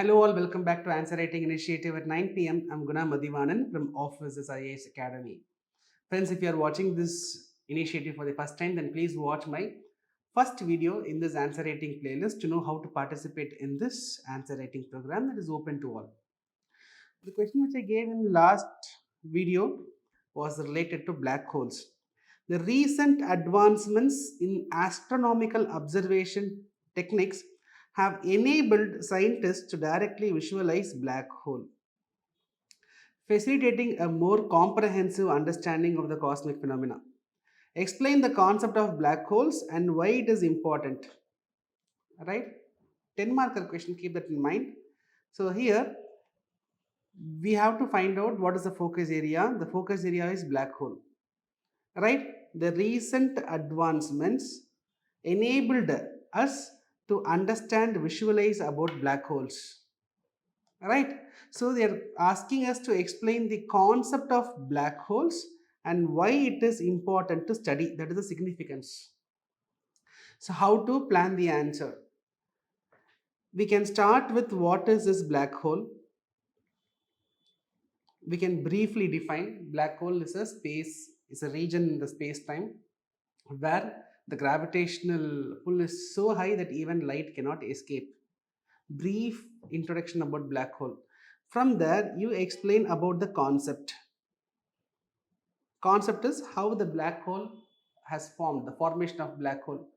Hello all, welcome back to Answer Writing Initiative at 9 p.m. I'm Guna Mathivanan from Offices IAS Academy. Friends, if you are watching this initiative for the first time, then please watch my first video in this answer writing playlist to know how to participate in this answer writing program that is open to all. The question which I gave in last video was related to black holes. The recent advancements in astronomical observation techniques have enabled scientists to directly visualize black hole, facilitating a more comprehensive understanding of the cosmic phenomena. Explain the concept of black holes and why it is important. Right? 10 marker question, keep that in mind. So here we have to find out what is the focus area. The focus area is black hole. Right? The recent advancements enabled us to understand, visualize about black holes. Right? So they are asking us to explain the concept of black holes and why it is important to study. That is the significance. So how to plan the answer? We can start with what is this black hole. We can briefly define black hole is a space, is a region in the space time where the gravitational pull is so high that even light cannot escape. Brief introduction about black hole. From there, you explain about the concept. Concept is how the black hole has formed, the formation of black hole.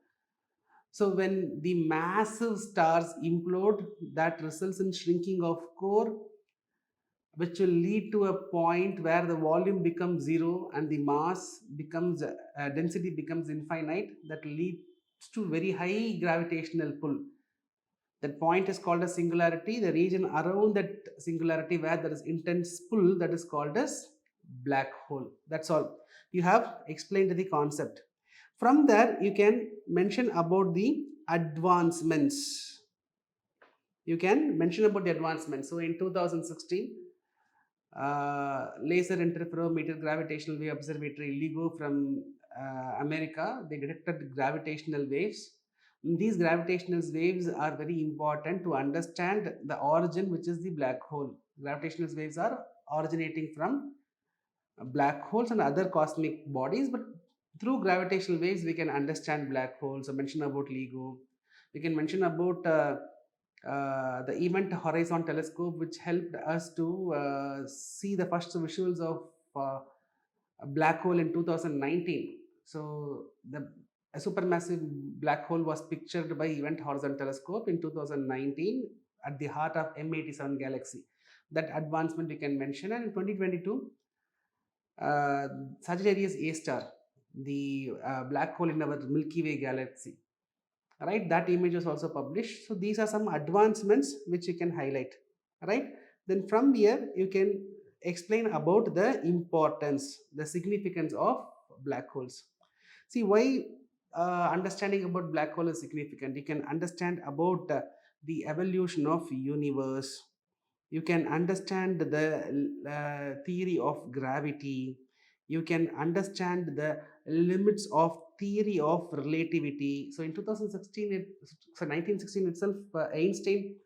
So when the massive stars implode, that results in shrinking of core, which will lead to a point where the volume becomes zero and the mass becomes density becomes infinite. That leads to very high gravitational pull. That point is called as singularity. The region around that singularity where there is intense pull, that is called as black hole. That's all. You have explained the concept. From there, you can mention about the advancements. You can mention about the advancements. So in 2016, laser interferometer gravitational wave observatory LIGO from America, they detected gravitational waves. These gravitational waves are very important to understand the origin, which is the black hole. Gravitational waves are originating from black holes and other cosmic bodies, but through gravitational waves we can understand black holes. So mention about LIGO. We can mention about the Event Horizon Telescope, which helped us to see the first visuals of a black hole in 2019. So the a supermassive black hole was pictured by Event Horizon Telescope in 2019 at the heart of M87 galaxy. That advancement we can mention. And in 2022, uh, Sagittarius A star, the black hole in our Milky Way galaxy. Right, that image was also published. So these are some advancements which you can highlight. Right, then from here you can explain about the importance, the significance of black holes. See why understanding about black hole is significant. You can understand about the evolution of universe. You can understand the theory of gravity. You can understand the limits of theory of relativity. So in 2016 so 1916 itself, Einstein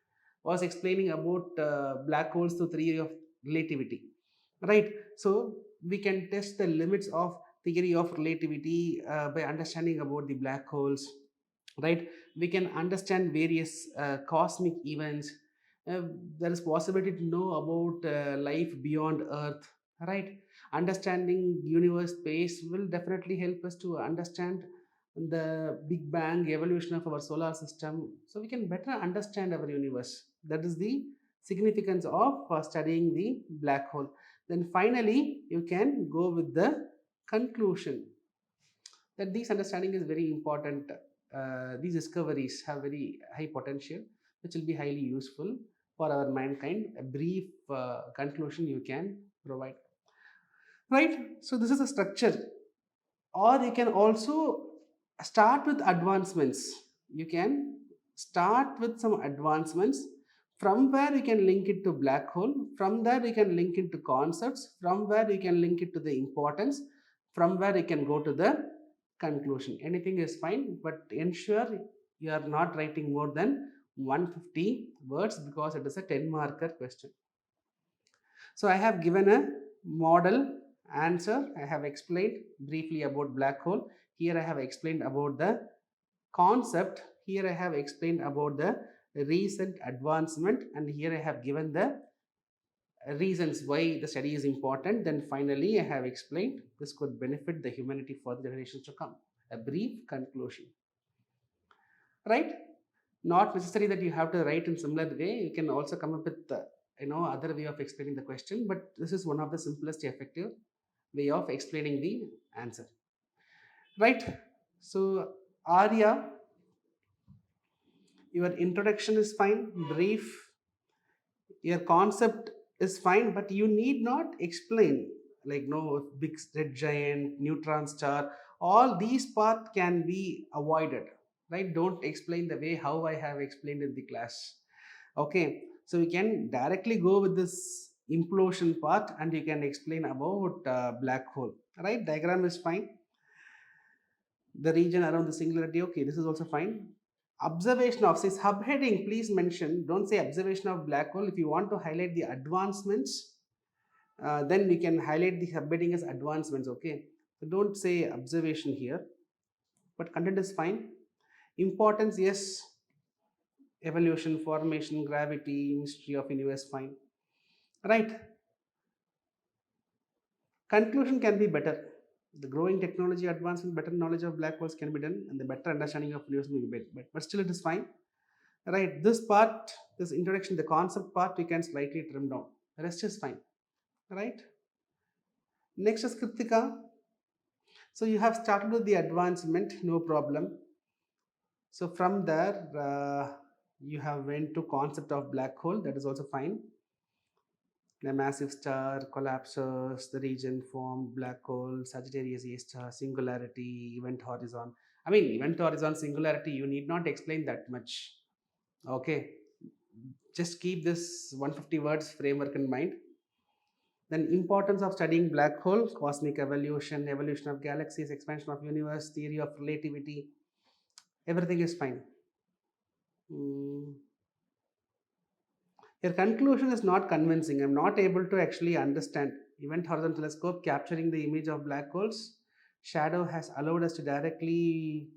was explaining about black holes through theory of relativity. Right, so we can test the limits of theory of relativity by understanding about the black holes. Right, we can understand various cosmic events. uh, there is possibility to know about life beyond earth. Right, understanding universe space will definitely help us to understand the big bang evolution of our solar system, so we can better understand our universe. That is the significance of studying the black hole. Then finally you can go with the conclusion, that this understanding is very important. These discoveries have very high potential, which will be highly useful for our mankind. A brief conclusion you can provide. Right? So this is a structure. Or you can also start with advancements. You can start with some advancements. From where you can link it to black hole. From there you can link it to concepts. From where you can link it to the importance. From where you can go to the conclusion. Anything is fine, but ensure you are not writing more than 150 words because it is a 10 marker question. So I have given a model answer. I have explained briefly about black hole. Here I have explained about the concept. Here I have explained about the recent advancement, and here I have given the reasons why the study is important. Then finally I have explained this could benefit the humanity for the generations to come. A brief conclusion, right? Not necessary that you have to write in similar way. You can also come up with other way of explaining the question, but this is one of the simplest effective way of explaining the answer, right? So Arya, your introduction is fine, brief, your concept is fine, but you need not explain like no big red giant, neutron star. All these part can be avoided, right? Don't explain the way how I have explained in the class. Okay, so we can directly go with this implosion part, and you can explain about black hole, right? Diagram is fine. The region around the singularity, okay, this is also fine. Observation of, say, subheading, please mention, don't say observation of black hole. If you want to highlight the advancements, then we can highlight the subheading as advancements, okay? So don't say observation here, but content is fine. Importance, yes. Evolution, formation, gravity, mystery of universe, fine, right? Conclusion can be better. The growing technology advancement, better knowledge of black holes can be done, and the better understanding of universe will be better. But still, it is fine, right? This part, this introduction, the concept part, we can slightly trim down. The rest is fine, right? Next is Kritika. So you have started with the advancement, no problem. So from there, you have went to concept of black hole. That is also fine. A massive star collapses, the region formed, black hole, Sagittarius A star, singularity, event horizon. I mean, event horizon, singularity, you need not explain that much. Okay, just keep this 150 words framework in mind. Then importance of studying black hole, cosmic evolution, evolution of galaxies, expansion of universe, theory of relativity, everything is fine. Hmm. Your conclusion is not convincing. I'm not able to actually understand. Event Horizon Telescope capturing the image of black holes. Shadow has allowed us to directly,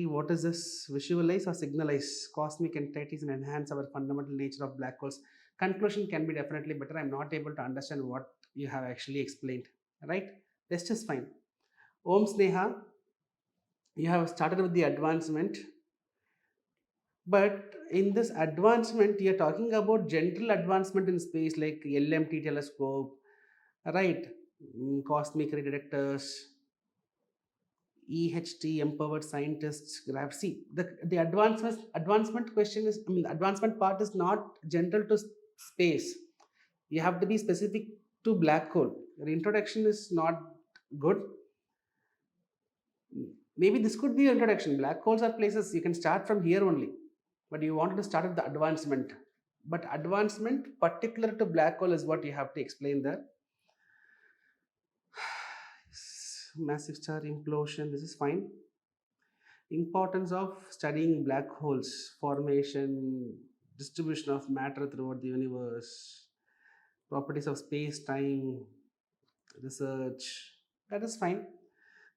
what is this? Visualize or signalize cosmic entities and enhance our fundamental nature of black holes. Conclusion can be definitely better. I'm not able to understand what you have actually explained. Right? Rest is fine. Om Sneha, you have started with the advancement, but in this advancement you're talking about general advancement in space like LMT telescope, right? Cosmic ray detectors, EHT empowered scientists, graph. See, the advancement question is, I mean, the advancement part is not general to space. You have to be specific to black hole. Your introduction is not good. Maybe this could be your introduction. Black holes are places you can start from here only, but you wanted to start with the advancement. But advancement particular to black hole is what you have to explain there. Massive star implosion, this is fine. Importance of studying black holes, formation, distribution of matter throughout the universe, properties of space time, research, that is fine.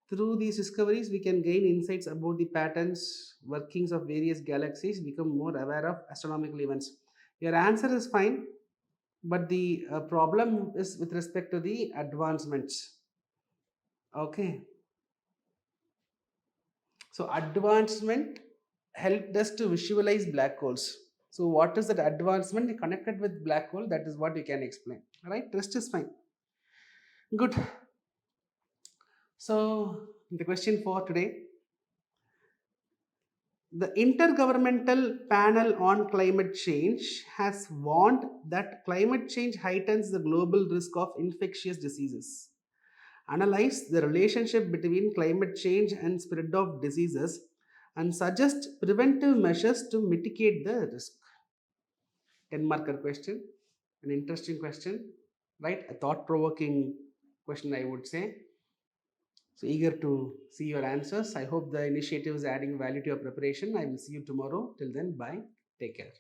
Through these discoveries, we can gain insights about the patterns, workings of various galaxies, become more aware of astronomical events. Your answer is fine, but the problem is with respect to the advancements. Okay. So, advancement helped us to visualize black holes. So, what is that advancement connected with black hole? That is what you can explain. Right? Rest is fine. Good. So, the question for today, the Intergovernmental Panel on Climate Change has warned that climate change heightens the global risk of infectious diseases. Analyze the relationship between climate change and spread of diseases and suggest preventive measures to mitigate the risk. 10 marker question, an interesting question, right? A thought provoking question, I would say. So eager to see your answers. I hope the initiative is adding value to your preparation. I will see you tomorrow. Till then, bye. Take care.